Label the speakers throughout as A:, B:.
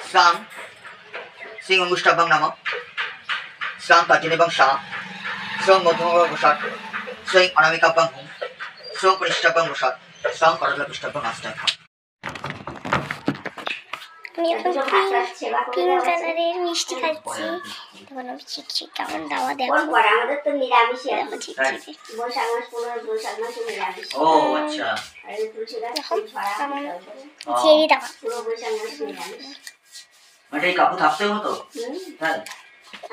A: স্রাং সিং অঙ্গুষ্টাভ্যাং নাম স্রাং কার্যন এবং সা শ্রম মধ্যম প্রসাদ শ্রী অনামিকাভ্যাং হুম শ্রম কনিষ্ঠাভ্যাং প্রসাদ শ্রম করজলা পৃষ্ঠাভ্যাং আস্তায় খাম।
B: আমি এখন পিঙ্ক কালারের মিষ্টি খাচ্ছি। তখন আমি চিকচিক কেমন দাওয়া দেখো।
C: আমাদের তো নিরামিষ
B: দেখো চিকচিক।
C: বৈশাখ মাস 15 বৈশাখ মাসে নিরামিষ।
A: ও আচ্ছা।
C: আর এই তুলসী গাছ ফুল ছড়া
B: ঝেড়ে দাও।
C: পুরো বৈশাখ মাস নিরামিষ।
A: মানে এই কাপড় থাকতেও হতো তাই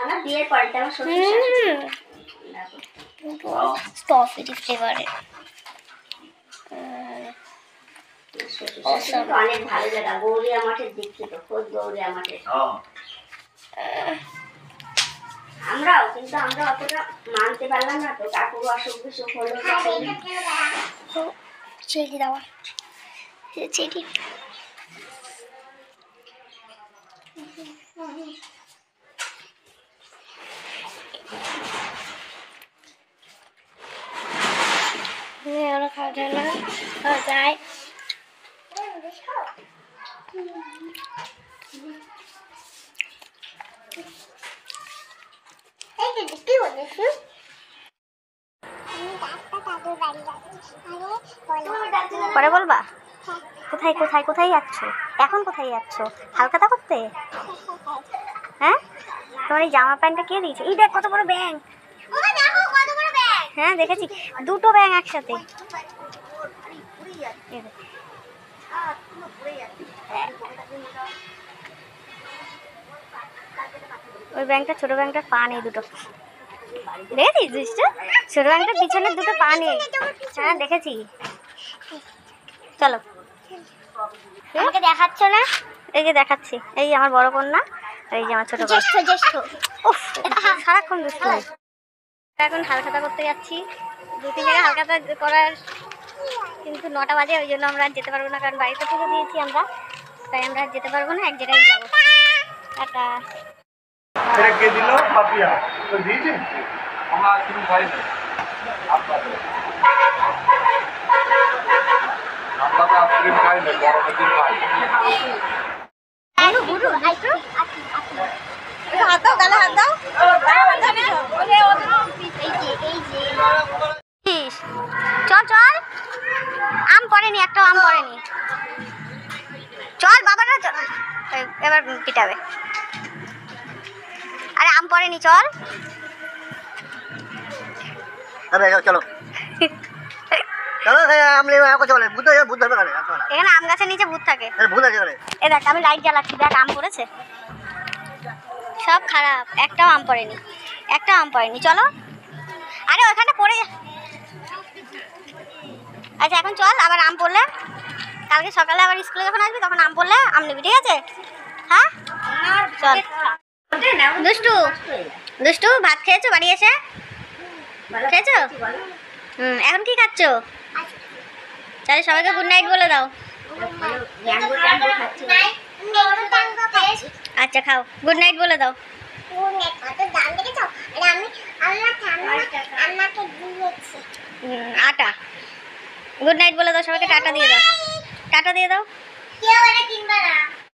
C: আমার বিয়ের পরে তো আমার সত্যি
B: স্ট্রবেরি ফ্লেভারের।
C: অনেক ভালো জায়গা গৌরিয়া মঠের দীক্ষিত খোদ গৌরিয়া মঠের। আমরাও কিন্তু আমরা অতটা মানতে পারলাম না তো তারপর অসুখ বিসুখ হলো
B: চেরি দেওয়া চেরি আমরা খাওয়া যায় না খাওয়া যায় পরে বলবা কোথায় কোথায় কোথায় যাচ্ছ এখন কোথায় যাচ্ছ হালখাতা করতে হ্যাঁ তোমার এই জামা প্যান্টটা কে দিয়েছে এই দেখ কত বড় ব্যাঙ হ্যাঁ দেখেছি দুটো ব্যাঙ একসাথে ওই ব্যাংকটা ছোট ব্যাংকটার পা নেই দুটো দেখেছিস দৃষ্টি ছোট ব্যাংকটার পিছনের দুটো পা নেই হ্যাঁ দেখেছি চলো আমাকে দেখাচ্ছ না এই যে দেখাচ্ছি এই আমার বড় কন্যা আর এই যে আমার ছোট জ্যেষ্ঠ উফ সারাক্ষণ দুষ্টু এখন হালখাতা করতে যাচ্ছি 2-3 জায়গায় হালখাতা করার কিন্তু 9টা বাজে ওই জন্য আমরা যেতে পারবো না কারণ বাড়িতে পুজো দিয়েছি আমরা তাই আমরা যেতে পারবো না এক জায়গায় যাবো টাটা
D: কে দিল পাপিয়া তো দিয়েছে আমরা আইসক্রিম খাই না আমরা তো আইসক্রিম খাই না গরমের দিন খাই
B: গুরু আইতো
C: হাত দাও গালে হাত দাও
B: চল চল আম পড়েনি একটাও আম পড়েনি চল বাবারা চল এবার পিটাবে আরে আম পড়েনি চল
A: চলো চলো আমলে চলে বুদ্ধ বুদ্ধ
B: এখানে আম গাছের নিচে ভূত থাকে
A: ভূত আছে
B: এ দেখ আমি লাইট জ্বালাচ্ছি দেখ আম পড়েছে সব খারাপ একটাও আম পড়েনি চলো আরে ওখানটা পড়ে আচ্ছা এখন চল আবার আম পড়লে কালকে সকালে আবার স্কুলে যখন আসবি তখন আম পড়লে আম নিবি ঠিক আছে হ্যাঁ চল দুষ্টু দুষ্টু ভাত খেয়েছো বাড়ি এসে খেয়েছো এখন কি খাচ্ছ তাহলে সবাইকে গুড নাইট বলে দাও আচ্ছা খাও গুড নাইট বলে দাও আটা গুড নাইট বলে দাও সবাইকে টাটা দিয়ে দাও